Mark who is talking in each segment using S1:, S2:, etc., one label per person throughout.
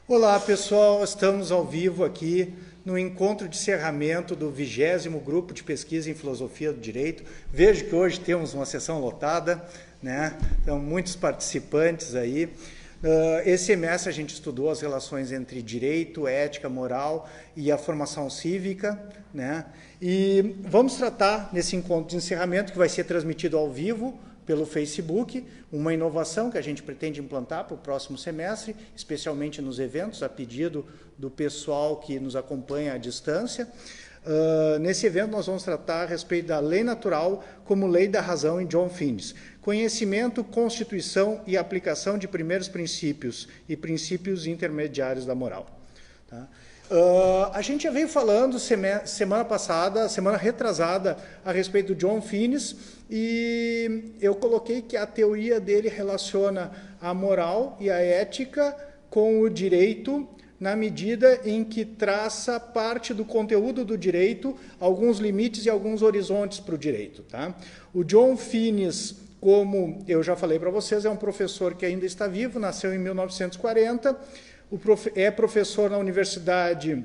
S1: Olá pessoal, estamos ao vivo aqui no encontro de encerramento do 20º Grupo de Pesquisa em Filosofia do Direito. Vejo que hoje temos uma sessão lotada, né? Então muitos participantes aí. Esse semestre a gente estudou as relações entre direito, ética, moral e a formação cívica, né? E vamos tratar nesse encontro de encerramento que vai ser transmitido ao vivo pelo Facebook, uma inovação que a gente pretende implantar para o próximo semestre, especialmente nos eventos, a pedido do pessoal que nos acompanha à distância. Nesse evento nós vamos tratar a respeito da lei natural como lei da razão em John Finnis. Conhecimento, constituição e aplicação de primeiros princípios e princípios intermediários da moral. Tá? A gente já veio falando semana passada, semana retrasada, a respeito do John Finnis, e eu coloquei que a teoria dele relaciona a moral e a ética com o direito, na medida em que traça parte do conteúdo do direito, alguns limites e alguns horizontes para o direito. Tá? O John Finnis, como eu já falei para vocês, é um professor que ainda está vivo, nasceu em 1940, é professor na universidade,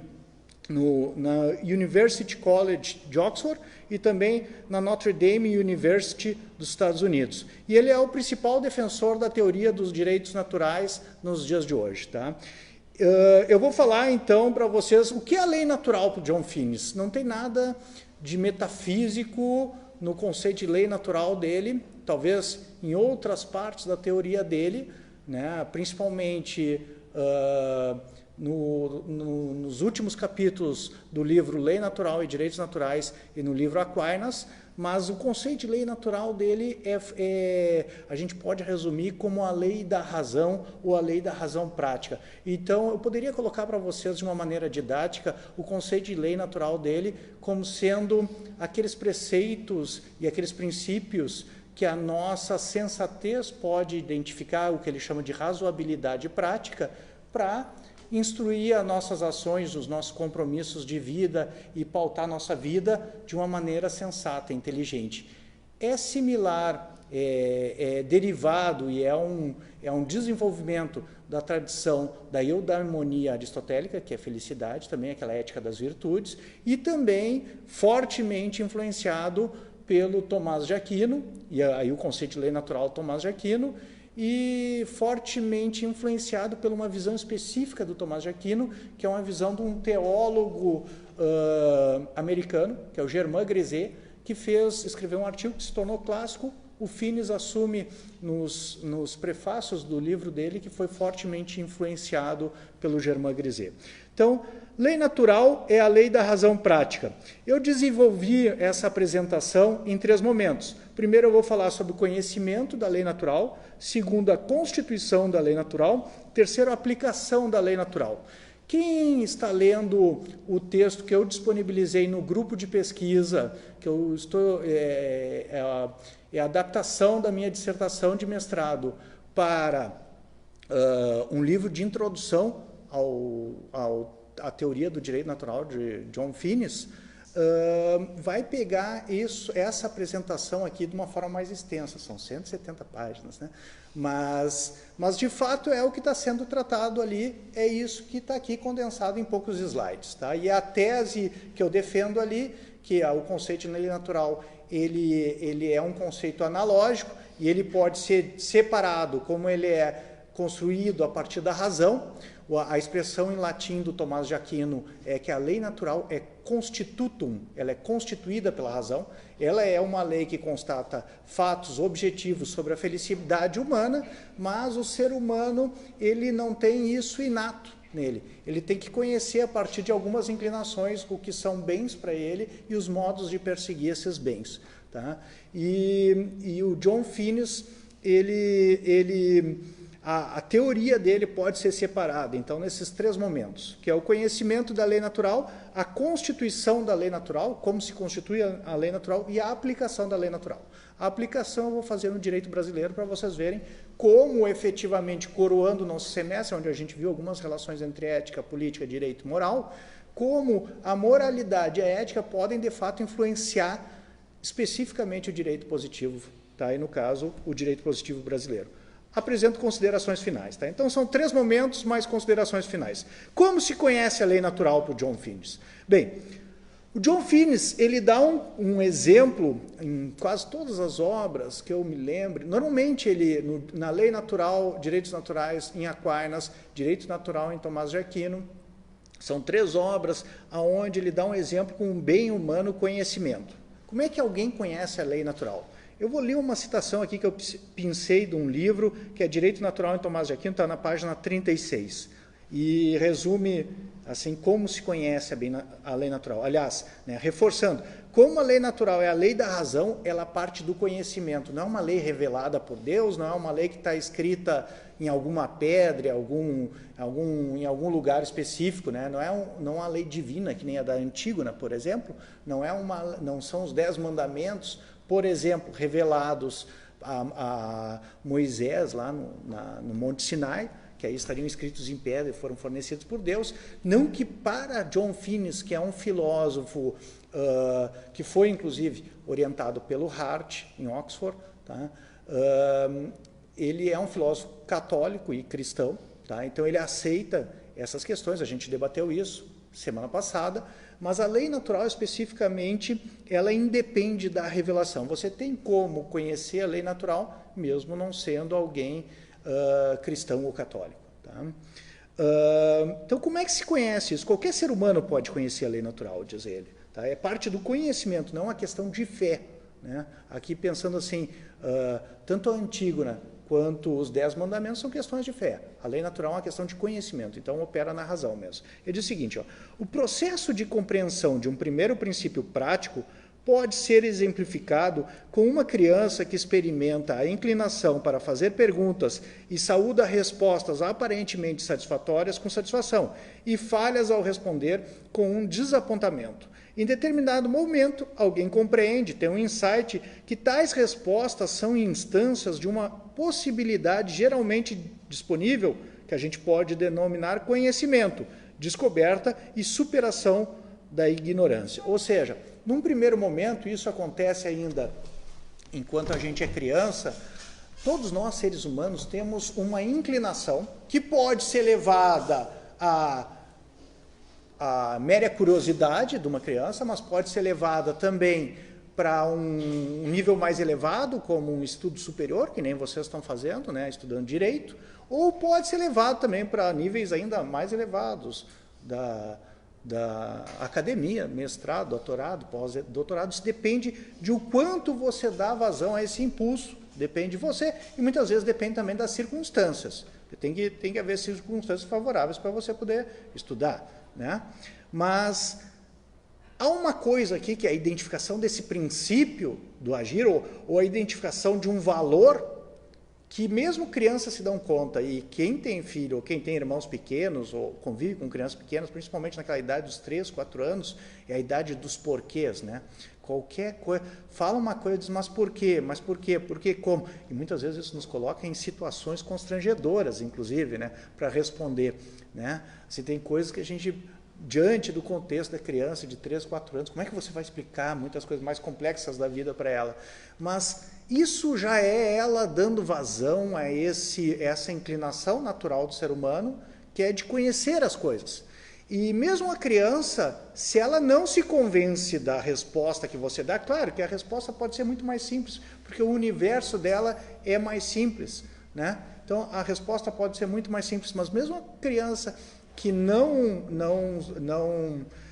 S1: na University College de Oxford e também na Notre Dame University dos Estados Unidos. E ele é o principal defensor da teoria dos direitos naturais nos dias de hoje. Tá? Eu vou falar então para vocês o que é a lei natural para o John Finnis. Não tem nada de metafísico no conceito de lei natural dele, talvez em outras partes da teoria dele, né? Principalmente nos últimos capítulos do livro Lei Natural e Direitos Naturais e no livro Aquinas, mas o conceito de lei natural dele a gente pode resumir como a lei da razão ou a lei da razão prática. Então, eu poderia colocar para vocês de uma maneira didática o conceito de lei natural dele como sendo aqueles preceitos e aqueles princípios que a nossa sensatez pode identificar, o que ele chama de razoabilidade prática, para instruir as nossas ações, os nossos compromissos de vida e pautar a nossa vida de uma maneira sensata, inteligente. É similar, é derivado e é um desenvolvimento da tradição da eudaimonia aristotélica, que é felicidade, também aquela ética das virtudes, e também fortemente influenciado pelo Tomás de Aquino, e aí o conceito de lei natural Tomás de Aquino, e fortemente influenciado por uma visão específica do Tomás de Aquino, que é uma visão de um teólogo americano, que é o Germain Grisez, que escreveu um artigo que se tornou clássico. O Finnis assume nos prefácios do livro dele que foi fortemente influenciado pelo Germain Grisez. Então, lei natural é a lei da razão prática. Eu desenvolvi essa apresentação em 3 momentos. Primeiro eu vou falar sobre o conhecimento da lei natural, segundo a constituição da lei natural, terceiro a aplicação da lei natural. Quem está lendo o texto que eu disponibilizei no grupo de pesquisa, que eu estou é a adaptação da minha dissertação de mestrado para um livro de introdução à teoria do direito natural de John Finnis, vai pegar essa apresentação aqui de uma forma mais extensa, são 170 páginas, né? Mas de fato é o que está sendo tratado ali, é isso que está aqui condensado em poucos slides. Tá? E a tese que eu defendo ali, que é o conceito de lei natural, ele é um conceito analógico e ele pode ser separado, como ele é construído a partir da razão. A expressão em latim do Tomás de Aquino é que a lei natural é constitutum, ela é constituída pela razão, ela é uma lei que constata fatos objetivos sobre a felicidade humana, mas o ser humano ele não tem isso inato nele. Ele tem que conhecer a partir de algumas inclinações o que são bens para ele e os modos de perseguir esses bens. Tá? E o John Finnis, a teoria dele pode ser separada, então, nesses 3 momentos, que é o conhecimento da lei natural, a constituição da lei natural, como se constitui a lei natural, e a aplicação da lei natural. A aplicação eu vou fazer no direito brasileiro para vocês verem como efetivamente, coroando o nosso semestre, onde a gente viu algumas relações entre ética, política, direito e moral, como a moralidade e a ética podem, de fato, influenciar especificamente o direito positivo, tá? E no caso, o direito positivo brasileiro. apresento considerações finais. Tá? Então, são 3 momentos mais considerações finais. Como se conhece a lei natural para o John Finnis? Bem, o John Finnis, ele dá um exemplo em quase todas as obras que eu me lembre. Normalmente, ele, na lei natural, direitos naturais em Aquinas, direito natural em Tomás de Aquino, são 3 obras onde ele dá um exemplo com um bem humano conhecimento. Como é que alguém conhece a lei natural? Eu vou ler uma citação aqui que eu pincei de um livro, que é Direito Natural em Tomás de Aquino, está na página 36. E resume assim como se conhece a lei natural. Aliás, né, reforçando, como a lei natural é a lei da razão, ela parte do conhecimento. Não é uma lei revelada por Deus, não é uma lei que está escrita em alguma pedra, em algum lugar específico. Né? Não é uma lei divina, que nem a da Antígona, por exemplo. Não são os 10 mandamentos, por exemplo, revelados a Moisés lá no Monte Sinai, que aí estariam escritos em pedra e foram fornecidos por Deus. Não que para John Finnis, que é um filósofo que foi, inclusive, orientado pelo Hart, em Oxford, tá? Ele é um filósofo católico e cristão, tá? Então ele aceita essas questões, a gente debateu isso semana passada, mas a lei natural especificamente, ela independe da revelação. Você tem como conhecer a lei natural, mesmo não sendo alguém cristão ou católico. Tá? Então, como é que se conhece isso? Qualquer ser humano pode conhecer a lei natural, diz ele. Tá? É parte do conhecimento, não uma questão de fé. Né? Aqui pensando assim, tanto a Antígona quanto os 10 mandamentos são questões de fé. A lei natural é uma questão de conhecimento, então opera na razão mesmo. Ele diz o seguinte, o processo de compreensão de um primeiro princípio prático pode ser exemplificado com uma criança que experimenta a inclinação para fazer perguntas e saúda respostas aparentemente satisfatórias com satisfação e falhas ao responder com um desapontamento. Em determinado momento, alguém compreende, tem um insight, que tais respostas são instâncias de uma possibilidade geralmente disponível, que a gente pode denominar conhecimento, descoberta e superação da ignorância. Ou seja, num primeiro momento, isso acontece ainda enquanto a gente é criança, todos nós, seres humanos, temos uma inclinação que pode ser levada a mera curiosidade de uma criança, mas pode ser levada também para um nível mais elevado, como um estudo superior, que nem vocês estão fazendo, né, estudando direito, ou pode ser levado também para níveis ainda mais elevados da academia, mestrado, doutorado, pós-doutorado. Isso depende de o quanto você dá vazão a esse impulso, depende de você, e muitas vezes depende também das circunstâncias. Tem que haver circunstâncias favoráveis para você poder estudar. Né? Mas há uma coisa aqui que é a identificação desse princípio do agir, ou a identificação de um valor que mesmo crianças se dão conta, e quem tem filho, ou quem tem irmãos pequenos, ou convive com crianças pequenas, principalmente naquela idade dos 3, 4 anos, é a idade dos porquês, né? Qualquer coisa, fala uma coisa e diz, mas por quê? Mas por quê? Por quê? Como? E muitas vezes isso nos coloca em situações constrangedoras, inclusive, né? Para responder, né? Assim, tem coisas que a gente, diante do contexto da criança de 3, 4 anos, como é que você vai explicar muitas coisas mais complexas da vida para ela? Mas isso já é ela dando vazão a essa inclinação natural do ser humano, que é de conhecer as coisas. E mesmo a criança, se ela não se convence da resposta que você dá, claro que a resposta pode ser muito mais simples, porque o universo dela é mais simples, né? Então, a resposta pode ser muito mais simples, mas mesmo a criança que não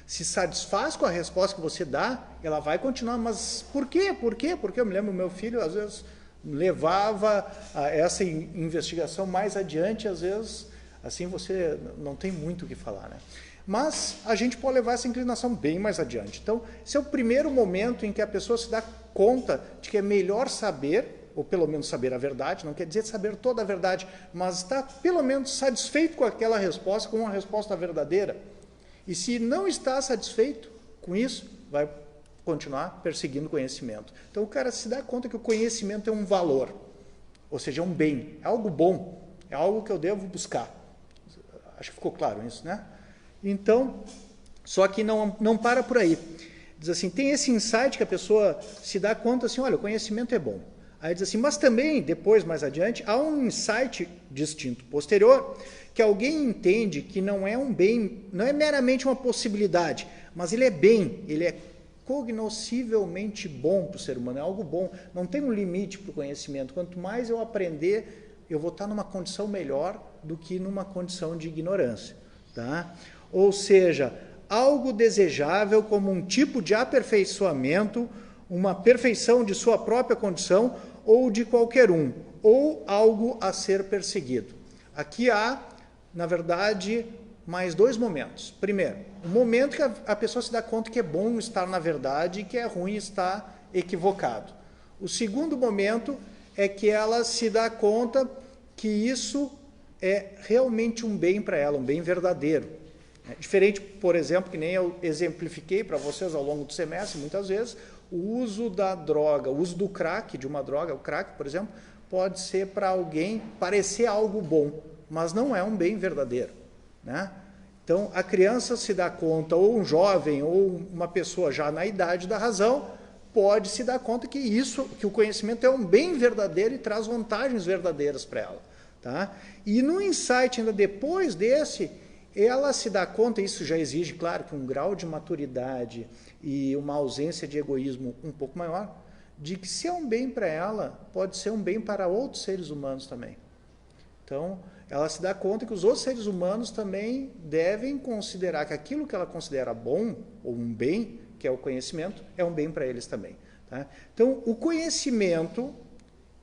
S1: se satisfaz com a resposta que você dá, ela vai continuar, mas por quê? Por quê? Porque eu me lembro, meu filho, às vezes, levava essa investigação mais adiante, às vezes, assim, você não tem muito o que falar, né? Mas a gente pode levar essa inclinação bem mais adiante. Então, esse é o primeiro momento em que a pessoa se dá conta de que é melhor saber, ou pelo menos saber a verdade, não quer dizer saber toda a verdade, mas está pelo menos satisfeito com aquela resposta, com uma resposta verdadeira. E se não está satisfeito com isso, vai continuar perseguindo conhecimento. Então o cara se dá conta que o conhecimento é um valor, ou seja, é um bem, é algo bom, é algo que eu devo buscar. Acho que ficou claro isso, né? Então, só que não para por aí. Diz assim, tem esse insight que a pessoa se dá conta assim, olha, o conhecimento é bom. Aí diz assim, mas também, depois, mais adiante, há um insight distinto posterior, que alguém entende que não é um bem, não é meramente uma possibilidade, mas ele é bem, ele é cognoscivelmente bom para o ser humano, é algo bom, não tem um limite para o conhecimento. Quanto mais eu aprender, eu vou estar numa condição melhor do que numa condição de ignorância. Tá? Ou seja, algo desejável como um tipo de aperfeiçoamento, uma perfeição de sua própria condição ou de qualquer um, ou algo a ser perseguido. Aqui há, na verdade, mais dois momentos. Primeiro, o momento que a pessoa se dá conta que é bom estar na verdade e que é ruim estar equivocado. O segundo momento é que ela se dá conta que isso é realmente um bem para ela, um bem verdadeiro. Diferente, por exemplo, que nem eu exemplifiquei para vocês ao longo do semestre, muitas vezes, o uso da droga, o uso do crack, de uma droga, o crack, por exemplo, pode ser para alguém parecer algo bom, mas não é um bem verdadeiro. Né? Então, a criança se dá conta, ou um jovem, ou uma pessoa já na idade da razão, pode se dar conta que que o conhecimento é um bem verdadeiro e traz vantagens verdadeiras para ela. Tá? E no insight, ainda depois desse, ela se dá conta, isso já exige, claro, que um grau de maturidade e uma ausência de egoísmo um pouco maior, de que se é um bem para ela, pode ser um bem para outros seres humanos também. Então, ela se dá conta que os outros seres humanos também devem considerar que aquilo que ela considera bom, ou um bem, que é o conhecimento, é um bem para eles também. Tá? Então, o conhecimento,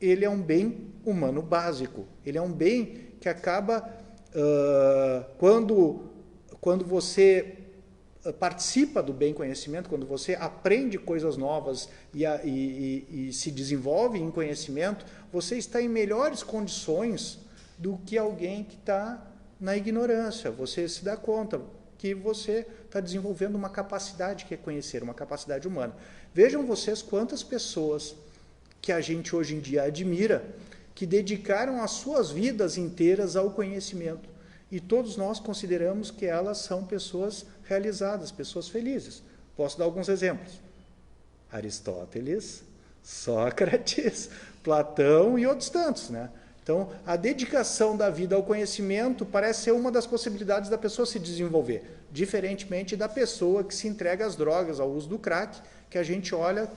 S1: ele é um bem humano básico. Ele é um bem que acaba, quando você participa do bem conhecimento, quando você aprende coisas novas e se desenvolve em conhecimento, você está em melhores condições do que alguém que está na ignorância. Você se dá conta que você está desenvolvendo uma capacidade que é conhecer, uma capacidade humana. Vejam vocês quantas pessoas que a gente hoje em dia admira, que dedicaram as suas vidas inteiras ao conhecimento. E todos nós consideramos que elas são pessoas realizadas, pessoas felizes. Posso dar alguns exemplos. Aristóteles, Sócrates, Platão e outros tantos, né? Então, a dedicação da vida ao conhecimento parece ser uma das possibilidades da pessoa se desenvolver, diferentemente da pessoa que se entrega às drogas, ao uso do crack, que a gente olha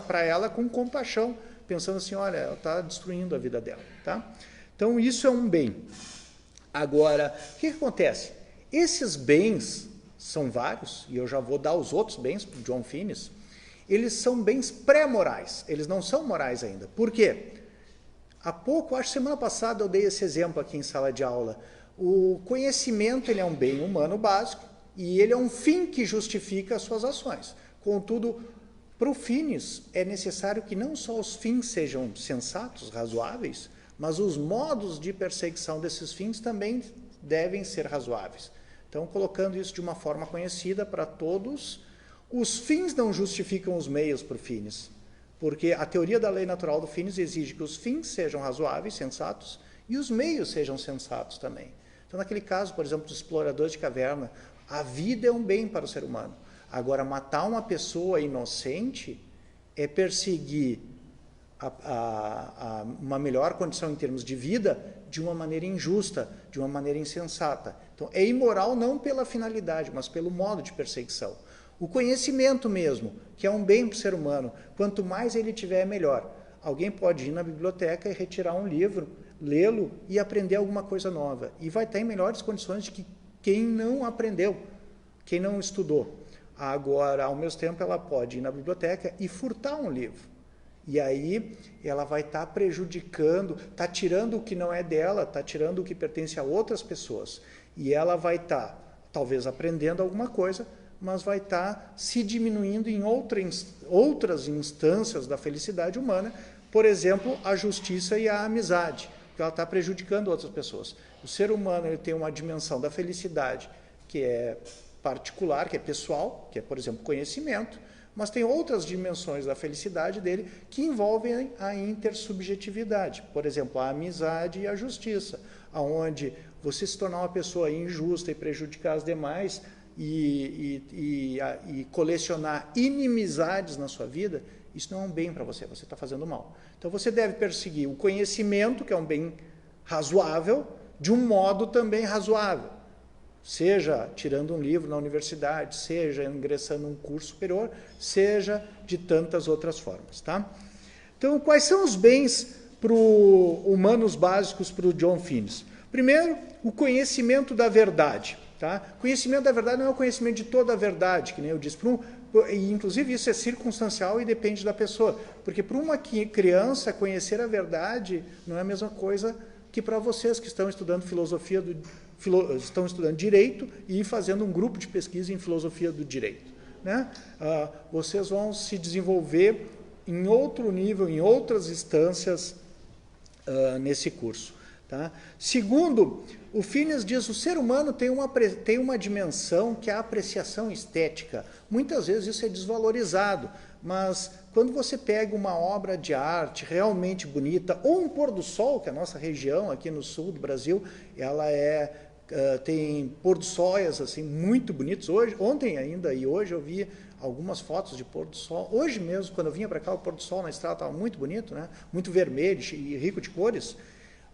S1: para ela com compaixão, pensando assim, olha, ela está destruindo a vida dela. Tá? Então, isso é um bem. Agora, o que acontece? Esses bens são vários, e eu já vou dar os outros bens para o John Finnis, eles são bens pré-morais, eles não são morais ainda. Por quê? Há pouco, acho que semana passada eu dei esse exemplo aqui em sala de aula. O conhecimento ele é um bem humano básico e ele é um fim que justifica as suas ações. Contudo, para o Finnis é necessário que não só os fins sejam sensatos, razoáveis, mas os modos de perseguição desses fins também devem ser razoáveis. Então, colocando isso de uma forma conhecida para todos, os fins não justificam os meios para o Finnis. Porque a teoria da lei natural do Finnis exige que os fins sejam razoáveis, sensatos, e os meios sejam sensatos também. Então, naquele caso, por exemplo, dos exploradores de caverna, a vida é um bem para o ser humano. Agora, matar uma pessoa inocente é perseguir uma melhor condição em termos de vida de uma maneira injusta, de uma maneira insensata. Então, é imoral não pela finalidade, mas pelo modo de perseguição. O conhecimento mesmo, que é um bem para o ser humano, quanto mais ele tiver, melhor. Alguém pode ir na biblioteca e retirar um livro, lê-lo e aprender alguma coisa nova. E vai estar em melhores condições de que quem não aprendeu, quem não estudou. Agora, ao mesmo tempo, ela pode ir na biblioteca e furtar um livro. E aí ela vai estar prejudicando, está tirando o que não é dela, está tirando o que pertence a outras pessoas. E ela vai estar, talvez, aprendendo alguma coisa, mas vai estar se diminuindo em outras instâncias da felicidade humana, por exemplo, a justiça e a amizade, porque ela está prejudicando outras pessoas. O ser humano ele tem uma dimensão da felicidade que é particular, que é pessoal, que é, por exemplo, conhecimento, mas tem outras dimensões da felicidade dele que envolvem a intersubjetividade, por exemplo, a amizade e a justiça, onde você se tornar uma pessoa injusta e prejudicar as demais, e colecionar inimizades na sua vida, isso não é um bem para você está fazendo mal. Então você deve perseguir o conhecimento, que é um bem razoável, de um modo também razoável. Seja tirando um livro na universidade, seja ingressando num curso superior, seja de tantas outras formas. Tá? Então, quais são os bens humanos básicos para o John Finnes? Primeiro, o conhecimento da verdade. Tá? Conhecimento da verdade não é o conhecimento de toda a verdade, que nem eu disse. E, inclusive, isso é circunstancial e depende da pessoa. Porque para uma criança, conhecer a verdade não é a mesma coisa que para vocês que estão estudando estão estudando direito e fazendo um grupo de pesquisa em filosofia do direito. Né? Vocês vão se desenvolver em outro nível, em outras instâncias nesse curso. Tá? Segundo, o Finnes diz que o ser humano tem uma dimensão que é a apreciação estética. Muitas vezes isso é desvalorizado, mas quando você pega uma obra de arte realmente bonita, ou um pôr do sol, que a nossa região aqui no sul do Brasil, ela tem pôr do sóis assim, muito bonitos. Ontem ainda e hoje eu vi algumas fotos de pôr do sol. Hoje mesmo, quando eu vinha para cá, o pôr do sol na estrada estava muito bonito, né? Muito vermelho e rico de cores.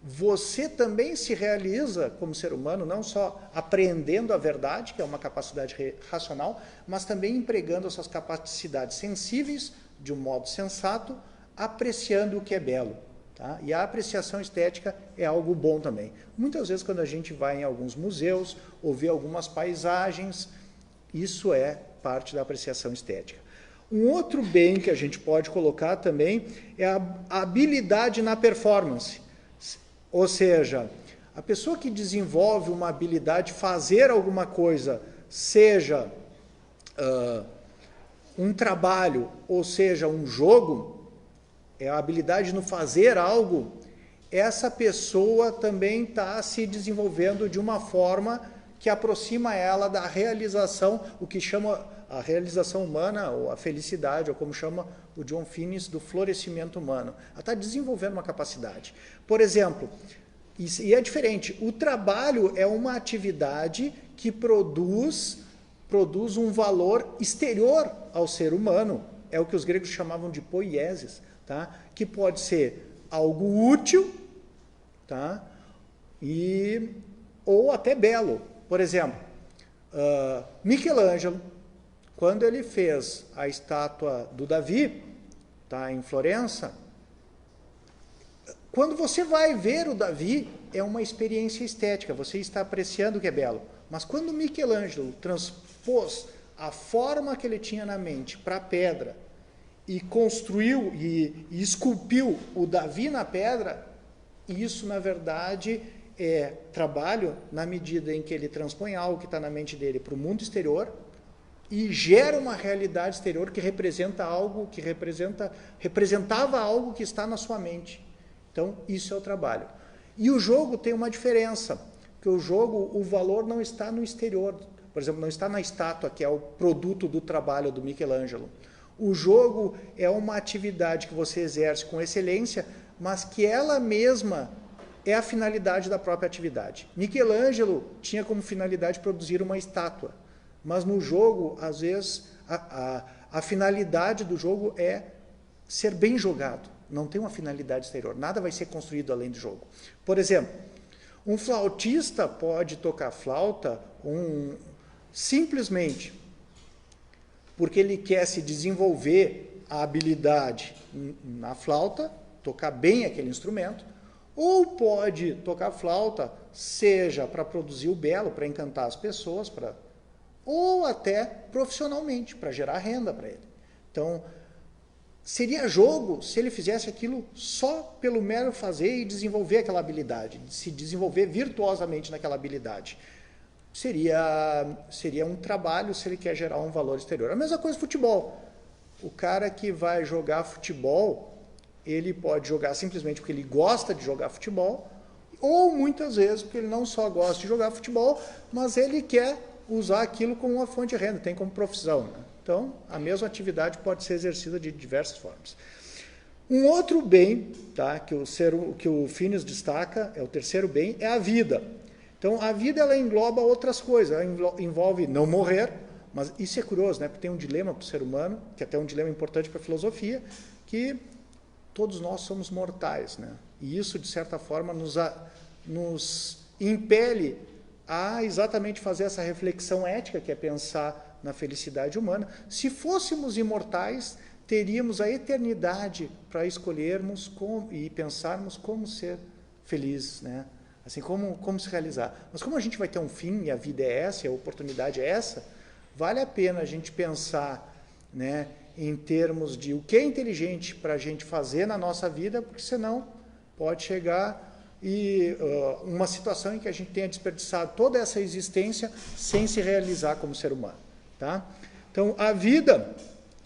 S1: Você também se realiza como ser humano, não só apreendendo a verdade, que é uma capacidade racional, mas também empregando essas capacidades sensíveis de um modo sensato, apreciando o que é belo. Tá? E a apreciação estética é algo bom também. Muitas vezes, quando a gente vai em alguns museus ou vê algumas paisagens, isso é parte da apreciação estética. Um outro bem que a gente pode colocar também é a habilidade na performance. Ou seja, a pessoa que desenvolve uma habilidade de fazer alguma coisa, seja um trabalho ou seja um jogo, é a habilidade no fazer algo, essa pessoa também está se desenvolvendo de uma forma que aproxima ela da realização, o que chama a realização humana, ou a felicidade, ou como chama o John Finnes, do florescimento humano. Ela está desenvolvendo uma capacidade. Por exemplo, e é diferente, o trabalho é uma atividade que produz um valor exterior ao ser humano. É o que os gregos chamavam de poiesis, tá? Que pode ser algo útil, tá? Ou até belo. Por exemplo, Michelangelo, quando ele fez a estátua do Davi, tá, em Florença, quando você vai ver o Davi, é uma experiência estética, você está apreciando o que é belo. Mas quando Michelangelo transpôs a forma que ele tinha na mente para a pedra e construiu e esculpiu o Davi na pedra, isso, na verdade, é trabalho na medida em que ele transpõe algo que está na mente dele para o mundo exterior e gera uma realidade exterior que representa algo, que representava algo que está na sua mente. Então, isso é o trabalho. E o jogo tem uma diferença, porque o jogo, o valor não está no exterior. Por exemplo, não está na estátua, que é o produto do trabalho do Michelangelo. O jogo é uma atividade que você exerce com excelência, mas que ela mesma é a finalidade da própria atividade. Michelangelo tinha como finalidade produzir uma estátua, mas no jogo, às vezes, a finalidade do jogo é ser bem jogado. Não tem uma finalidade exterior. Nada vai ser construído além do jogo. Por exemplo, um flautista pode tocar flauta simplesmente porque ele quer se desenvolver a habilidade na flauta, tocar bem aquele instrumento, ou pode tocar flauta, seja para produzir o belo, para encantar as pessoas, ou até profissionalmente, para gerar renda para ele. Então, seria jogo se ele fizesse aquilo só pelo mero fazer e desenvolver aquela habilidade, se desenvolver virtuosamente naquela habilidade. Seria um trabalho se ele quer gerar um valor exterior. A mesma coisa futebol. O cara que vai jogar futebol, ele pode jogar simplesmente porque ele gosta de jogar futebol, ou muitas vezes porque ele não só gosta de jogar futebol, mas ele quer usar aquilo como uma fonte de renda, tem como profissão, né? Então, a mesma atividade pode ser exercida de diversas formas. Um outro bem, tá, que o Finnes destaca, é o terceiro bem, é a vida. Então, a vida ela engloba outras coisas, ela envolve não morrer, mas isso é curioso, né? Porque tem um dilema para o ser humano, que é até um dilema importante para a filosofia, que todos nós somos mortais, né? E isso, de certa forma, nos impele a exatamente fazer essa reflexão ética, que é pensar na felicidade humana. Se fôssemos imortais, teríamos a eternidade para escolhermos e pensarmos como ser felizes, né? Assim, como se realizar. Mas como a gente vai ter um fim, e a vida é essa, e a oportunidade é essa, vale a pena a gente pensar, né, em termos de o que é inteligente para a gente fazer na nossa vida, porque senão pode chegar uma situação em que a gente tenha desperdiçado toda essa existência sem se realizar como ser humano. Tá? Então, a vida,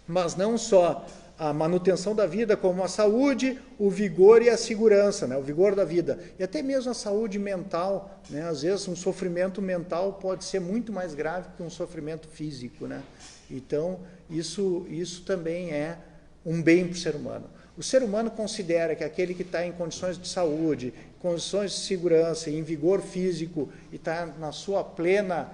S1: mas não só a manutenção da vida, como a saúde, o vigor e a segurança, né? O vigor da vida. E até mesmo a saúde mental, né? Às vezes um sofrimento mental pode ser muito mais grave que um sofrimento físico, né? Então, isso também é um bem para o ser humano. O ser humano considera que aquele que está em condições de saúde, condições de segurança, em vigor físico e está na sua plena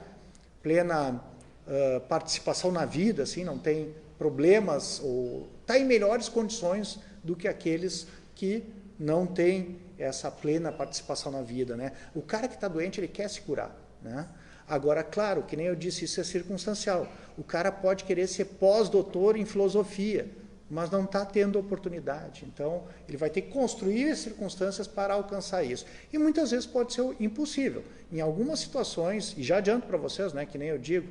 S1: participação na vida, assim, não tem problemas, ou está em melhores condições do que aqueles que não têm essa plena participação na vida, né? O cara que está doente, ele quer se curar, né? Agora, claro, que nem eu disse, isso é circunstancial. O cara pode querer ser pós-doutor em filosofia, mas não está tendo oportunidade. Então, ele vai ter que construir as circunstâncias para alcançar isso. E muitas vezes pode ser impossível. Em algumas situações, e já adianto para vocês, né, que nem eu digo,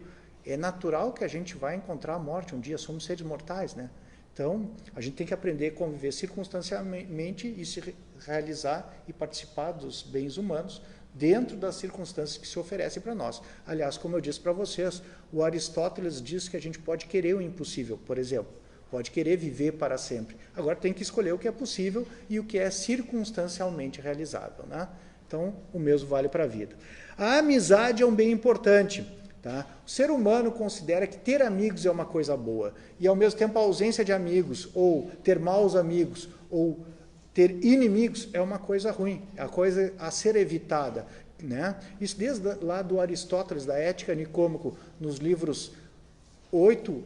S1: é natural que a gente vai encontrar a morte um dia, somos seres mortais, né? Então, a gente tem que aprender a conviver circunstancialmente e se realizar e participar dos bens humanos dentro das circunstâncias que se oferecem para nós. Aliás, como eu disse para vocês, o Aristóteles diz que a gente pode querer o impossível, por exemplo. Pode querer viver para sempre. Agora tem que escolher o que é possível e o que é circunstancialmente realizável, né? Então, o mesmo vale para a vida. A amizade é um bem importante. Tá? O ser humano considera que ter amigos é uma coisa boa e, ao mesmo tempo, a ausência de amigos, ou ter maus amigos, ou ter inimigos é uma coisa ruim, é a coisa a ser evitada. Né? Isso desde lá do Aristóteles, da Ética Nicômaco, nos livros 8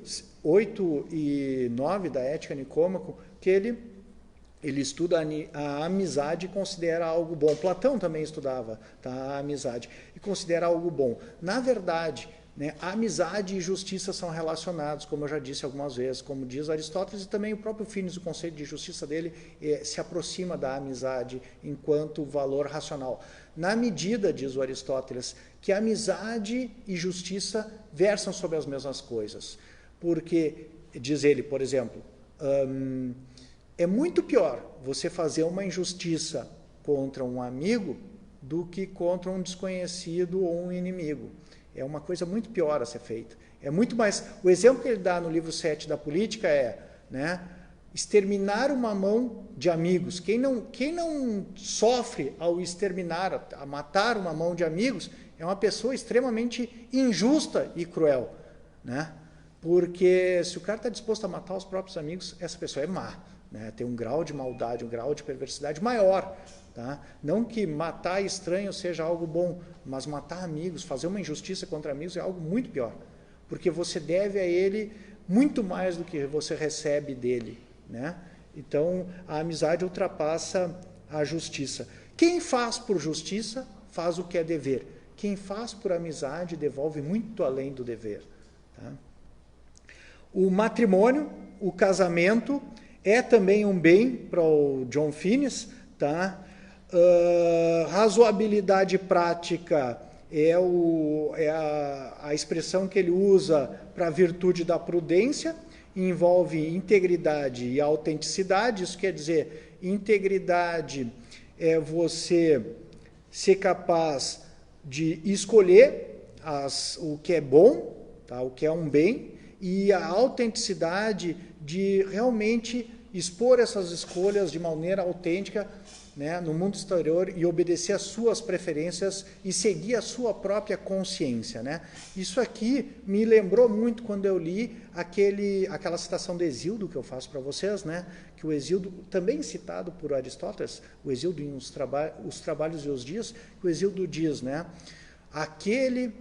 S1: e 9 da Ética Nicômaco, que ele estuda a amizade e considera algo bom. Platão também estudava, tá, a amizade e considera algo bom. Na verdade, né, a amizade e justiça são relacionados, como eu já disse algumas vezes, como diz Aristóteles, e também o próprio Finis, o conceito de justiça dele se aproxima da amizade enquanto valor racional. Na medida, diz o Aristóteles, que amizade e justiça versam sobre as mesmas coisas. Porque, diz ele, por exemplo, é muito pior você fazer uma injustiça contra um amigo do que contra um desconhecido ou um inimigo. É uma coisa muito pior a ser feita. É muito mais. O exemplo que ele dá no livro 7 da política é, né, exterminar uma mão de amigos. Quem não sofre ao exterminar, a matar uma mão de amigos, é uma pessoa extremamente injusta e cruel, né? Porque se o cara está disposto a matar os próprios amigos, essa pessoa é má. Né, tem um grau de maldade, um grau de perversidade maior. Tá? Não que matar estranho seja algo bom, mas matar amigos, fazer uma injustiça contra amigos é algo muito pior. Porque você deve a ele muito mais do que você recebe dele. Né? Então, a amizade ultrapassa a justiça. Quem faz por justiça, faz o que é dever. Quem faz por amizade, devolve muito além do dever. Tá? O matrimônio, o casamento, é também um bem para o John Finis, tá? Razoabilidade prática é a expressão que ele usa para a virtude da prudência, envolve integridade e autenticidade. Isso quer dizer, integridade é você ser capaz de escolher o que é bom, tá? O que é um bem, e a autenticidade de realmente expor essas escolhas de maneira autêntica, né, no mundo exterior e obedecer às suas preferências e seguir a sua própria consciência. Né? Isso aqui me lembrou muito quando eu li aquela citação do Hesíodo que eu faço para vocês, né? Que o Hesíodo, também citado por Aristóteles, o Hesíodo em Os Trabalhos e os Dias, que o Hesíodo diz, né? Aquele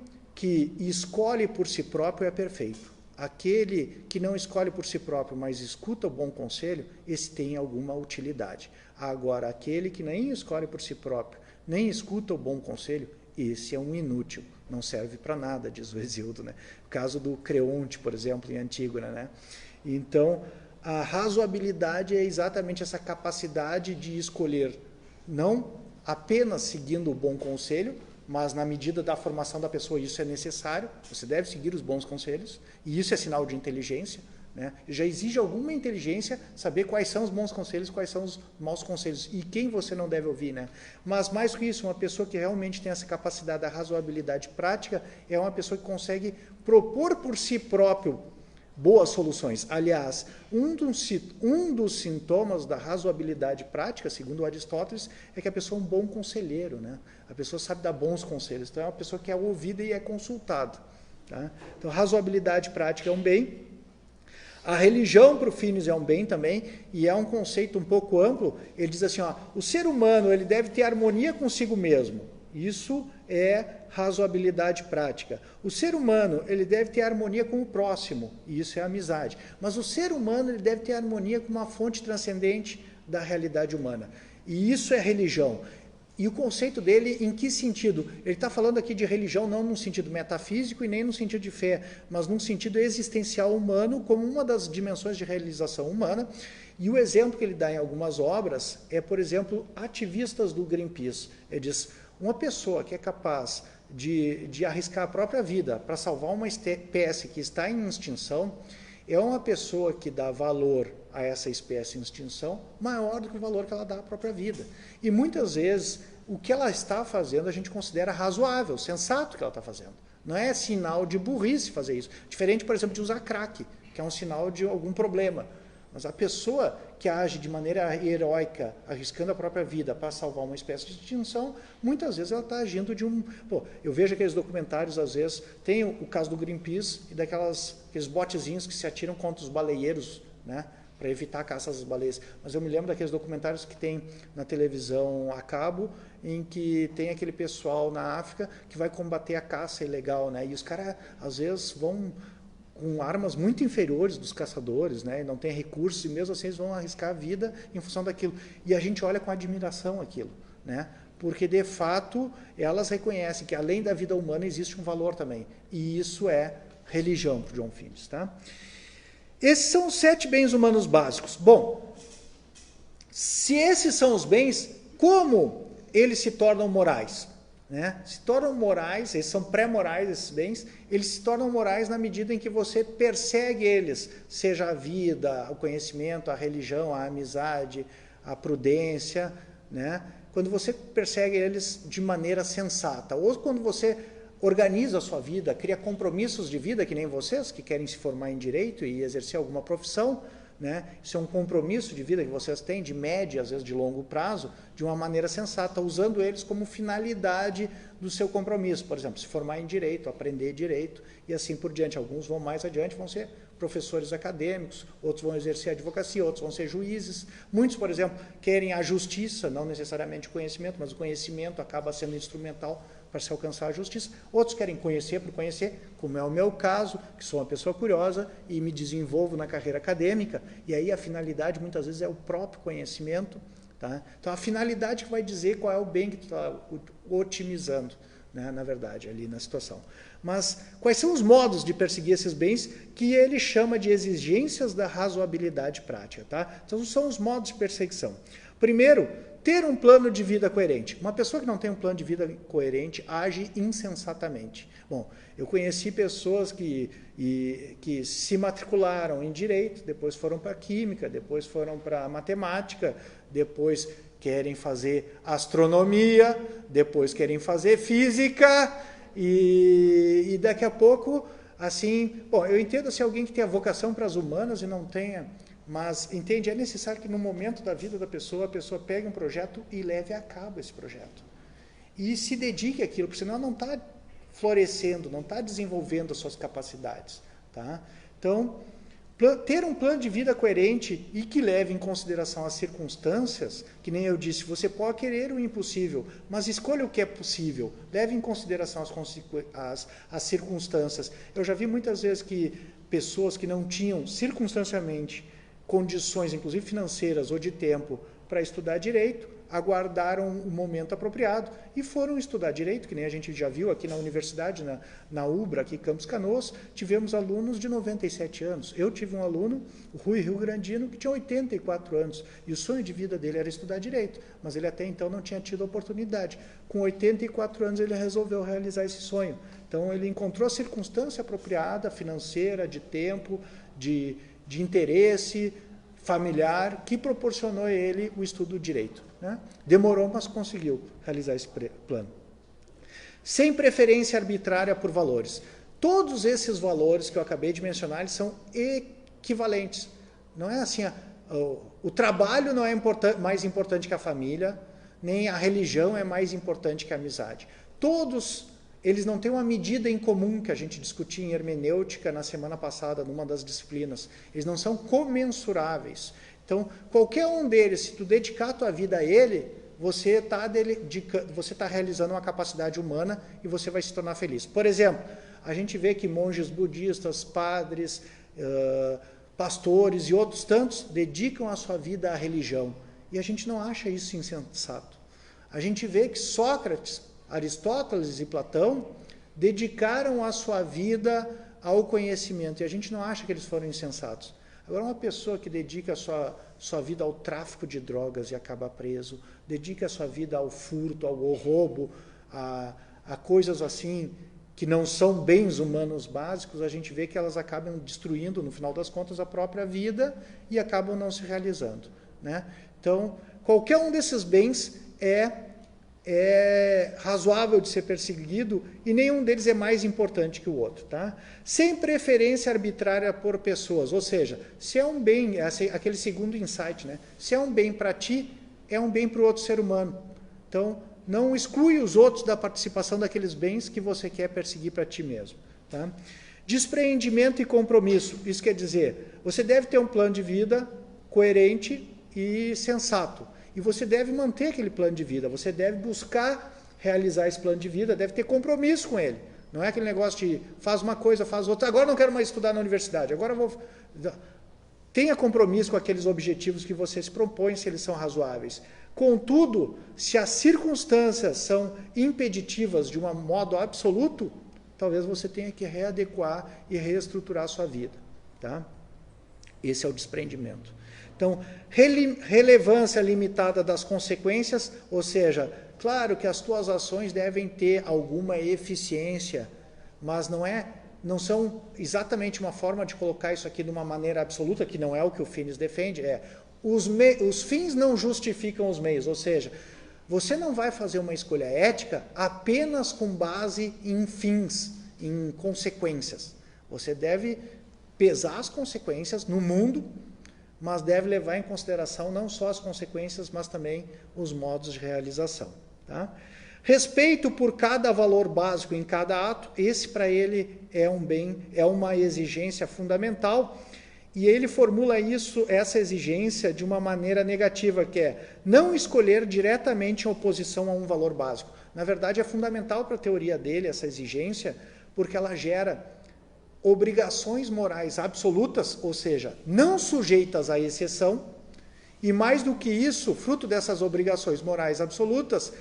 S1: que escolhe por si próprio é perfeito. Aquele que não escolhe por si próprio, mas escuta o bom conselho, esse tem alguma utilidade. Agora, aquele que nem escolhe por si próprio, nem escuta o bom conselho, esse é um inútil, não serve para nada, diz o Hesíodo, né? O caso do Creonte, por exemplo, em Antígona, né? Então, a razoabilidade é exatamente essa capacidade de escolher, não apenas seguindo o bom conselho, mas na medida da formação da pessoa isso é necessário, você deve seguir os bons conselhos, e isso é sinal de inteligência, né? Já exige alguma inteligência saber quais são os bons conselhos, quais são os maus conselhos, e quem você não deve ouvir, né? Mas mais que isso, uma pessoa que realmente tem essa capacidade da razoabilidade prática é uma pessoa que consegue propor por si próprio boas soluções. Aliás, um dos sintomas da razoabilidade prática, segundo Aristóteles, é que a pessoa é um bom conselheiro, né? A pessoa sabe dar bons conselhos. Então, é uma pessoa que é ouvida e é consultada. Tá? Então, razoabilidade prática é um bem. A religião, para o Finis, é um bem também, e é um conceito um pouco amplo. Ele diz assim, ó, o ser humano ele deve ter harmonia consigo mesmo. Isso é razoabilidade prática. O ser humano ele deve ter harmonia com o próximo, e isso é amizade. Mas o ser humano ele deve ter harmonia com uma fonte transcendente da realidade humana. E isso é religião. E o conceito dele, em que sentido? Ele está falando aqui de religião não num sentido metafísico e nem no sentido de fé, mas num sentido existencial humano, como uma das dimensões de realização humana. E o exemplo que ele dá em algumas obras é, por exemplo, ativistas do Greenpeace. Ele diz, uma pessoa que é capaz de arriscar a própria vida para salvar uma espécie que está em extinção, é uma pessoa que dá valor a essa espécie em extinção maior do que o valor que ela dá à própria vida. E muitas vezes o que ela está fazendo a gente considera razoável, sensato que ela está fazendo. Não é sinal de burrice fazer isso. Diferente, por exemplo, de usar crack, que é um sinal de algum problema. Mas a pessoa que age de maneira heróica, arriscando a própria vida para salvar uma espécie de extinção, muitas vezes ela está agindo de um... Pô, eu vejo aqueles documentários, às vezes, tem o caso do Greenpeace e aqueles botezinhos que se atiram contra os baleeiros, né, para evitar a caça às baleias. Mas eu me lembro daqueles documentários que tem na televisão a cabo, em que tem aquele pessoal na África que vai combater a caça ilegal, né, e os caras, às vezes, vão com armas muito inferiores dos caçadores, né? E não tem recursos, e mesmo assim eles vão arriscar a vida em função daquilo. E a gente olha com admiração aquilo, né? Porque, de fato, elas reconhecem que, além da vida humana, existe um valor também. E isso é religião para o John Finis, tá? Esses são os 7 bens humanos básicos. Bom, se esses são os bens, como eles se tornam morais? Né? Se tornam morais, eles são pré-morais, esses bens, eles se tornam morais na medida em que você persegue eles, seja a vida, o conhecimento, a religião, a amizade, a prudência, né? Quando você persegue eles de maneira sensata, ou quando você organiza a sua vida, cria compromissos de vida, que nem vocês, que querem se formar em direito e exercer alguma profissão, né? Isso é um compromisso de vida que vocês têm, de médio, às vezes de longo prazo, de uma maneira sensata, usando eles como finalidade do seu compromisso. Por exemplo, se formar em direito, aprender direito e assim por diante. Alguns vão mais adiante, vão ser professores acadêmicos, outros vão exercer advocacia, outros vão ser juízes. Muitos, por exemplo, querem a justiça, não necessariamente o conhecimento, mas o conhecimento acaba sendo instrumental para se alcançar a justiça. Outros querem conhecer por conhecer, como é o meu caso, que sou uma pessoa curiosa e me desenvolvo na carreira acadêmica, e aí a finalidade muitas vezes é o próprio conhecimento. Tá? Então a finalidade que vai dizer qual é o bem que tu está otimizando, né, na verdade, ali na situação. Mas quais são os modos de perseguir esses bens que ele chama de exigências da razoabilidade prática? Tá? Então são os modos de perseguição. Primeiro, ter um plano de vida coerente. Uma pessoa que não tem um plano de vida coerente age insensatamente. Bom, eu conheci pessoas que se matricularam em direito, depois foram para química, depois foram para matemática, depois querem fazer astronomia, depois querem fazer física e daqui a pouco, assim, bom, eu entendo se alguém que tem a vocação para as humanas e não tenha, mas entende, é necessário que no momento da vida da pessoa, a pessoa pegue um projeto e leve a cabo esse projeto. E se dedique àquilo, porque senão não está florescendo, não está desenvolvendo as suas capacidades. Tá? Então, Ter um plano de vida coerente e que leve em consideração as circunstâncias, que nem eu disse, você pode querer o impossível, mas escolha o que é possível, leve em consideração as circunstâncias. Eu já vi muitas vezes que pessoas que não tinham circunstancialmente condições, inclusive financeiras ou de tempo, para estudar direito, aguardaram o momento apropriado e foram estudar direito, que nem a gente já viu aqui na universidade, na UBRA, aqui em Campos Canoas, tivemos alunos de 97 anos. Eu tive um aluno, o Rui Rio Grandino, que tinha 84 anos, e o sonho de vida dele era estudar direito, mas ele até então não tinha tido oportunidade. Com 84 anos ele resolveu realizar esse sonho. Então ele encontrou a circunstância apropriada, financeira, de tempo, de interesse familiar, que proporcionou a ele o estudo do direito. Né? Demorou, mas conseguiu realizar esse plano. Sem preferência arbitrária por valores. Todos esses valores que eu acabei de mencionar, eles são equivalentes. Não é assim, o trabalho não é mais importante que a família, nem a religião é mais importante que a amizade. Todos eles não têm uma medida em comum, que a gente discutia em hermenêutica na semana passada, numa das disciplinas. Eles não são comensuráveis. Então, qualquer um deles, se tu dedicar a tua vida a ele, você está realizando uma capacidade humana e você vai se tornar feliz. Por exemplo, a gente vê que monges budistas, padres, pastores e outros tantos dedicam a sua vida à religião. E a gente não acha isso insensato. A gente vê que Sócrates, Aristóteles e Platão dedicaram a sua vida ao conhecimento, e a gente não acha que eles foram insensatos. Agora, uma pessoa que dedica a sua vida ao tráfico de drogas e acaba preso, dedica a sua vida ao furto, ao roubo, a coisas assim que não são bens humanos básicos, a gente vê que elas acabam destruindo, no final das contas, a própria vida e acabam não se realizando. Né? Então, qualquer um desses bens é razoável de ser perseguido e nenhum deles é mais importante que o outro. Tá? Sem preferência arbitrária por pessoas, ou seja, se é um bem, aquele segundo insight, né? Se é um bem para ti, é um bem para o outro ser humano. Então, não exclui os outros da participação daqueles bens que você quer perseguir para ti mesmo. Tá? Despreendimento e compromisso, isso quer dizer, você deve ter um plano de vida coerente e sensato. E você deve manter aquele plano de vida, você deve buscar realizar esse plano de vida, deve ter compromisso com ele. Não é aquele negócio de faz uma coisa, faz outra, agora não quero mais estudar na universidade, agora vou... Tenha compromisso com aqueles objetivos que você se propõe, se eles são razoáveis. Contudo, se as circunstâncias são impeditivas de um modo absoluto, talvez você tenha que readequar e reestruturar a sua vida. Tá? Esse é o desprendimento. Então, relevância limitada das consequências, ou seja, claro que as tuas ações devem ter alguma eficiência, mas não são exatamente uma forma de colocar isso aqui de uma maneira absoluta, que não é o que o Finis defende, os fins não justificam os meios, ou seja, você não vai fazer uma escolha ética apenas com base em fins, em consequências. Você deve pesar as consequências no mundo, mas deve levar em consideração não só as consequências, mas também os modos de realização. Tá? Respeito por cada valor básico em cada ato, esse para ele é um bem, é uma exigência fundamental, e ele formula essa exigência de uma maneira negativa, que é não escolher diretamente em oposição a um valor básico. Na verdade, é fundamental para a teoria dele essa exigência, porque ela gera obrigações morais absolutas, ou seja, não sujeitas à exceção, e mais do que isso, fruto dessas obrigações morais absolutas,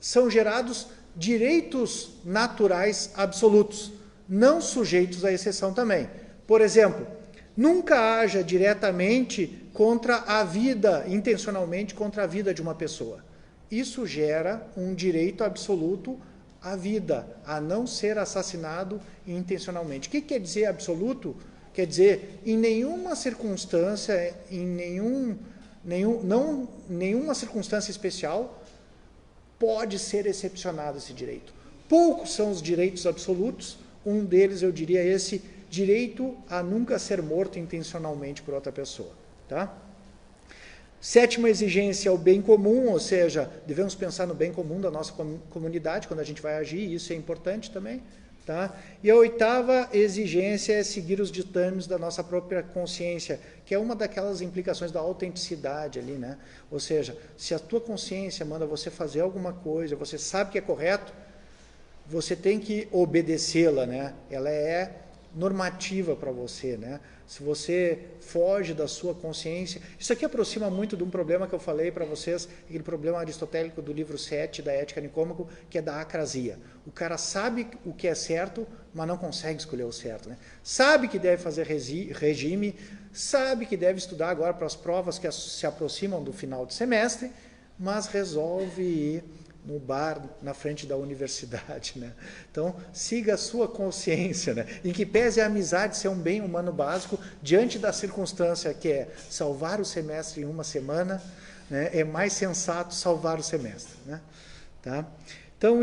S1: são gerados direitos naturais absolutos, não sujeitos à exceção também. Por exemplo, nunca haja diretamente contra a vida, intencionalmente contra a vida de uma pessoa. Isso gera um direito absoluto à vida, a não ser assassinado intencionalmente. O que quer dizer absoluto? Quer dizer, em nenhuma circunstância, nenhuma circunstância especial pode ser excepcionado esse direito. Poucos são os direitos absolutos, um deles eu diria esse direito a nunca ser morto intencionalmente por outra pessoa. Tá? Sétima exigência é o bem comum, ou seja, devemos pensar no bem comum da nossa comunidade quando a gente vai agir, e isso é importante também. Tá? E a oitava exigência é seguir os ditames da nossa própria consciência, que é uma daquelas implicações da autenticidade ali, né? Ou seja, se a tua consciência manda você fazer alguma coisa, você sabe que é correto, você tem que obedecê-la, né? Ela é normativa para você, né? Se você foge da sua consciência... Isso aqui aproxima muito de um problema que eu falei para vocês, aquele problema aristotélico do livro 7 da Ética Nicômaco, que é da acrasia. O cara sabe o que é certo, mas não consegue escolher o certo, né? Sabe que deve fazer regime, sabe que deve estudar agora para as provas que se aproximam do final de semestre, mas resolve ir no bar na frente da universidade, né? Então, siga a sua consciência, né? Em que pese a amizade ser um bem humano básico, diante da circunstância que é salvar o semestre em uma semana, né? É mais sensato salvar o semestre, né? Tá? Então,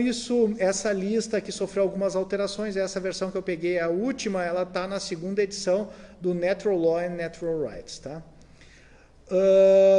S1: essa lista que sofreu algumas alterações, essa versão que eu peguei, a última, ela está na segunda edição do Natural Law and Natural Rights, tá?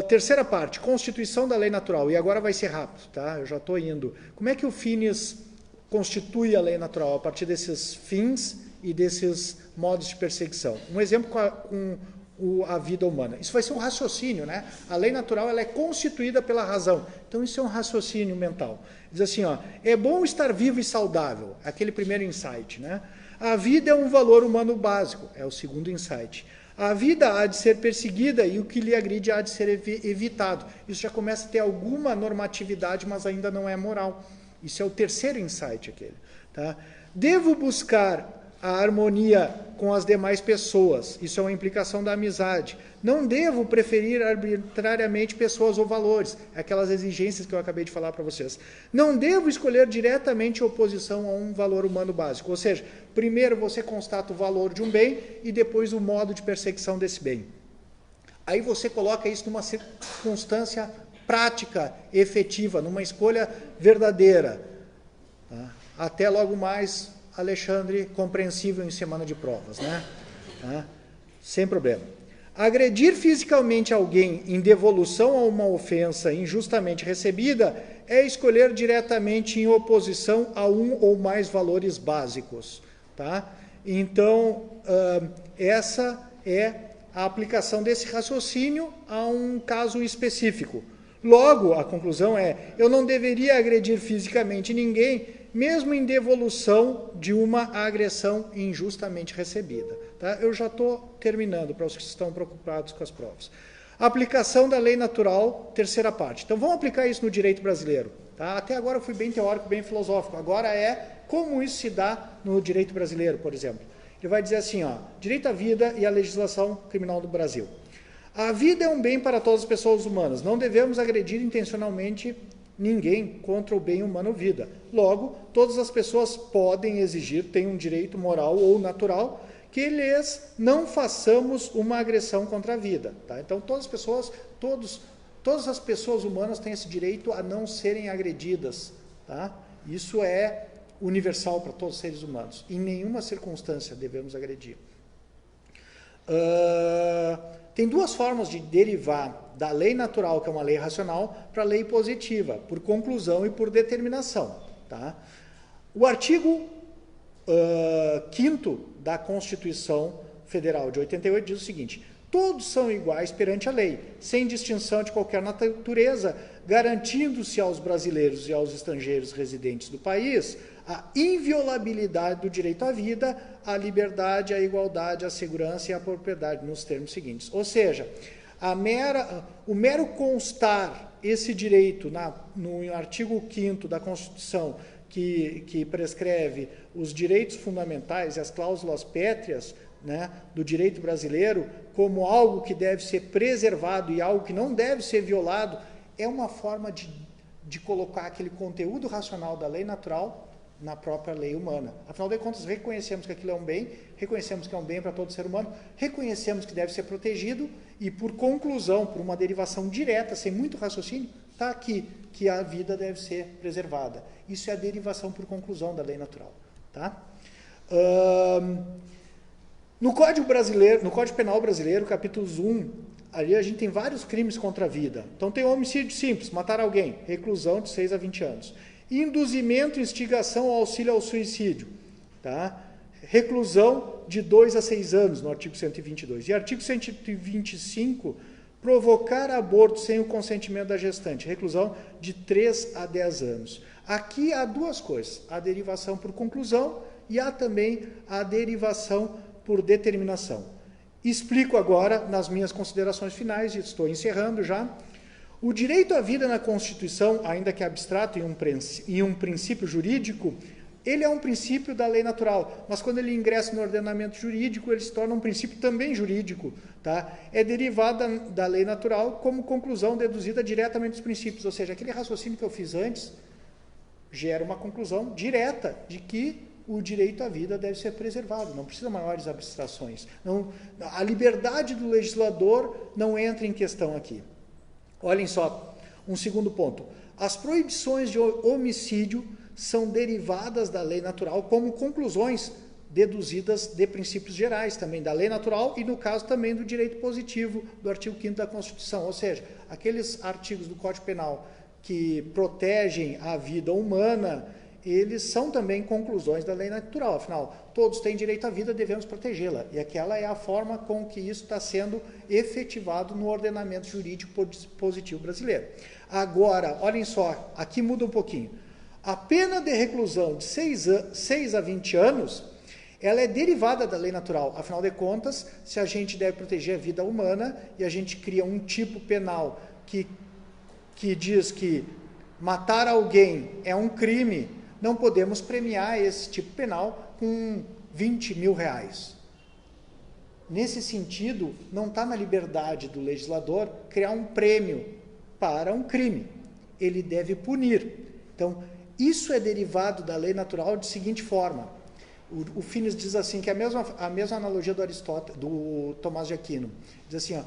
S1: Terceira parte, Constituição da Lei Natural. E agora vai ser rápido, tá? Eu já estou indo. Como é que o Finis constitui a lei natural? A partir desses fins e desses modos de perseguição. Um exemplo com a vida humana. Isso vai ser um raciocínio, né? A lei natural ela é constituída pela razão. Então isso é um raciocínio mental. Diz assim, ó, é bom estar vivo e saudável. Aquele primeiro insight, né? A vida é um valor humano básico. É o segundo insight. A vida há de ser perseguida e o que lhe agride há de ser evitado. Isso já começa a ter alguma normatividade, mas ainda não é moral. Isso é o terceiro insight aquele. Tá? Devo buscar a harmonia com as demais pessoas. Isso é uma implicação da amizade. Não devo preferir arbitrariamente pessoas ou valores. Aquelas exigências que eu acabei de falar para vocês. Não devo escolher diretamente oposição a um valor humano básico. Ou seja, primeiro você constata o valor de um bem e depois o modo de perseguição desse bem. Aí você coloca isso numa circunstância prática, efetiva, numa escolha verdadeira. Tá? Até logo mais, Alexandre, compreensível em semana de provas, né? Tá? Sem problema. Agredir fisicamente alguém em devolução a uma ofensa injustamente recebida é escolher diretamente em oposição a um ou mais valores básicos. Tá? Então, essa é a aplicação desse raciocínio a um caso específico. Logo, a conclusão é, eu não deveria agredir fisicamente ninguém, mesmo em devolução de uma agressão injustamente recebida. Tá? Eu já estou terminando para os que estão preocupados com as provas. Aplicação da lei natural, terceira parte. Então, vamos aplicar isso no direito brasileiro. Tá? Até agora eu fui bem teórico, bem filosófico. Agora é como isso se dá no direito brasileiro, por exemplo. Ele vai dizer assim, ó, direito à vida e a legislação criminal do Brasil. A vida é um bem para todas as pessoas humanas. Não devemos agredir intencionalmente ninguém contra o bem humano vida. Logo, todas as pessoas podem exigir, têm um direito moral ou natural, que lhes não façamos uma agressão contra a vida. Tá? Então, todas as pessoas humanas têm esse direito a não serem agredidas. Tá? Isso é universal para todos os seres humanos. Em nenhuma circunstância devemos agredir. Tem duas formas de derivar da lei natural, que é uma lei racional, para a lei positiva, por conclusão e por determinação. Tá? O artigo 5º da Constituição Federal de 88 diz o seguinte: todos são iguais perante a lei, sem distinção de qualquer natureza, garantindo-se aos brasileiros e aos estrangeiros residentes do país a inviolabilidade do direito à vida, à liberdade, à igualdade, à segurança e à propriedade, nos termos seguintes. Ou seja, o mero constar esse direito no artigo 5º da Constituição, que prescreve os direitos fundamentais e as cláusulas pétreas, né, do direito brasileiro, como algo que deve ser preservado e algo que não deve ser violado, é uma forma de colocar aquele conteúdo racional da lei natural na própria lei humana. Afinal de contas, reconhecemos que aquilo é um bem, reconhecemos que é um bem para todo ser humano, reconhecemos que deve ser protegido e, por conclusão, por uma derivação direta, sem muito raciocínio, está aqui que a vida deve ser preservada. Isso é a derivação por conclusão da lei natural. Tá? No Código Penal Brasileiro, capítulos 1, ali a gente tem vários crimes contra a vida. Então tem homicídio simples, matar alguém, reclusão de 6 a 20 anos. Induzimento, instigação ou auxílio ao suicídio, tá? Reclusão de 2 a 6 anos, no artigo 122. E artigo 125, provocar aborto sem o consentimento da gestante, reclusão de 3 a 10 anos. Aqui há duas coisas, a derivação por conclusão e há também a derivação por determinação. Explico agora nas minhas considerações finais, e estou encerrando já. O direito à vida na Constituição, ainda que abstrato em um princípio jurídico, ele é um princípio da lei natural, mas quando ele ingressa no ordenamento jurídico, ele se torna um princípio também jurídico. Tá? É derivado da lei natural como conclusão deduzida diretamente dos princípios, ou seja, aquele raciocínio que eu fiz antes gera uma conclusão direta de que o direito à vida deve ser preservado, não precisa maiores abstrações. Não, a liberdade do legislador não entra em questão aqui. Olhem só, um segundo ponto. As proibições de homicídio são derivadas da lei natural como conclusões deduzidas de princípios gerais também da lei natural e, no caso, também do direito positivo do artigo 5º da Constituição. Ou seja, aqueles artigos do Código Penal que protegem a vida humana, eles são também conclusões da lei natural. Afinal, todos têm direito à vida, devemos protegê-la. E aquela é a forma com que isso está sendo efetivado no ordenamento jurídico positivo brasileiro. Agora, olhem só, aqui muda um pouquinho. A pena de reclusão de 6 a 20 anos, ela é derivada da lei natural. Afinal de contas, se a gente deve proteger a vida humana e a gente cria um tipo penal que diz que matar alguém é um crime, não podemos premiar esse tipo penal com 20 mil reais. Nesse sentido, não está na liberdade do legislador criar um prêmio para um crime. Ele deve punir. Então, isso é derivado da lei natural de seguinte forma. O Finis diz assim, que é a mesma analogia do Aristóteles, do Tomás de Aquino. Diz assim, ó,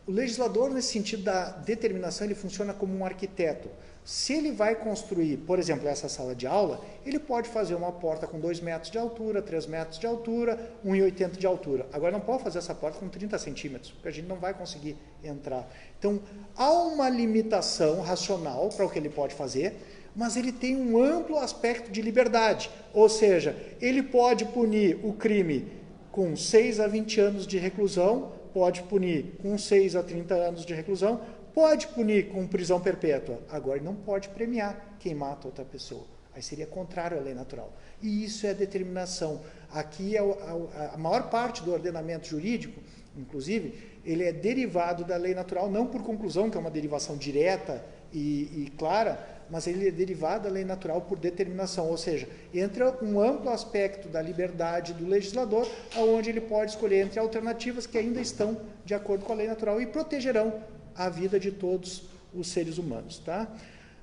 S1: o legislador, nesse sentido da determinação, ele funciona como um arquiteto. Se ele vai construir, por exemplo, essa sala de aula, ele pode fazer uma porta com 2 metros de altura, 3 metros de altura, 1,80 de altura. Agora, não pode fazer essa porta com 30 centímetros, porque a gente não vai conseguir entrar. Então, há uma limitação racional para o que ele pode fazer, mas ele tem um amplo aspecto de liberdade. Ou seja, ele pode punir o crime com 6 a 20 anos de reclusão, pode punir com 6 a 30 anos de reclusão, pode punir com prisão perpétua. Agora, ele não pode premiar quem mata outra pessoa. Aí seria contrário à lei natural. E isso é a determinação. Aqui, a maior parte do ordenamento jurídico, inclusive, ele é derivado da lei natural, não por conclusão, que é uma derivação direta e clara, mas ele é derivado da lei natural por determinação, ou seja, entra um amplo aspecto da liberdade do legislador, onde ele pode escolher entre alternativas que ainda estão de acordo com a lei natural e protegerão a vida de todos os seres humanos. Tá?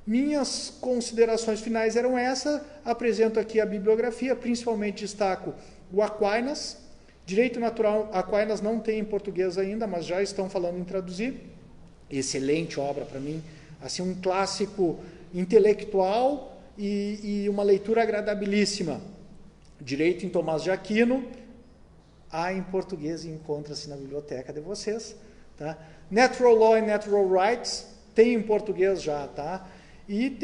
S1: Minhas considerações finais eram essas, apresento aqui a bibliografia, principalmente destaco o Aquinas, Direito Natural, Aquinas não tem em português ainda, mas já estão falando em traduzir, excelente obra para mim, assim, um clássico intelectual e uma leitura agradabilíssima. Direito em Tomás de Aquino, há em português e encontra-se na biblioteca de vocês. Tá? Natural Law and Natural Rights, tem em português já, tá? E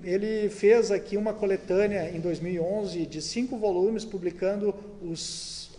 S1: ele fez aqui uma coletânea em 2011 de 5 volumes, publicando os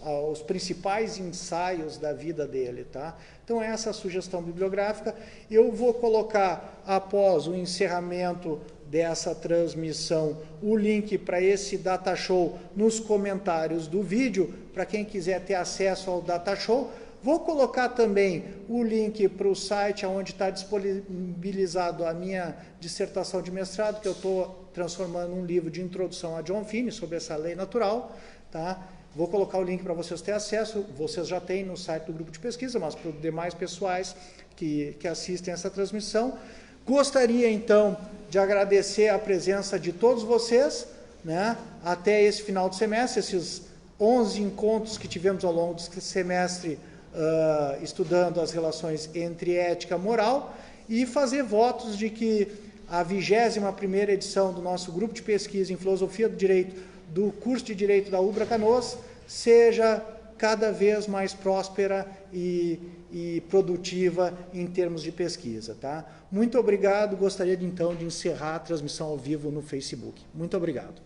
S1: principais ensaios da vida dele, tá? Então, essa é a sugestão bibliográfica. Eu vou colocar, após o encerramento dessa transmissão, o link para esse Data Show nos comentários do vídeo, para quem quiser ter acesso ao Data Show. Vou colocar também o link para o site onde está disponibilizado a minha dissertação de mestrado, que eu estou transformando num livro de introdução a John Finney, sobre essa lei natural, tá? Vou colocar o link para vocês terem acesso, vocês já têm no site do grupo de pesquisa, mas para os demais pessoais que assistem essa transmissão. Gostaria, então, de agradecer a presença de todos vocês, né, até esse final de semestre, esses 11 encontros que tivemos ao longo desse semestre, estudando as relações entre ética e moral, e fazer votos de que a 21ª edição do nosso grupo de pesquisa em Filosofia do Direito, do curso de Direito da UBRA Canoas, seja cada vez mais próspera e produtiva em termos de pesquisa. Tá? Muito obrigado, gostaria então de encerrar a transmissão ao vivo no Facebook. Muito obrigado.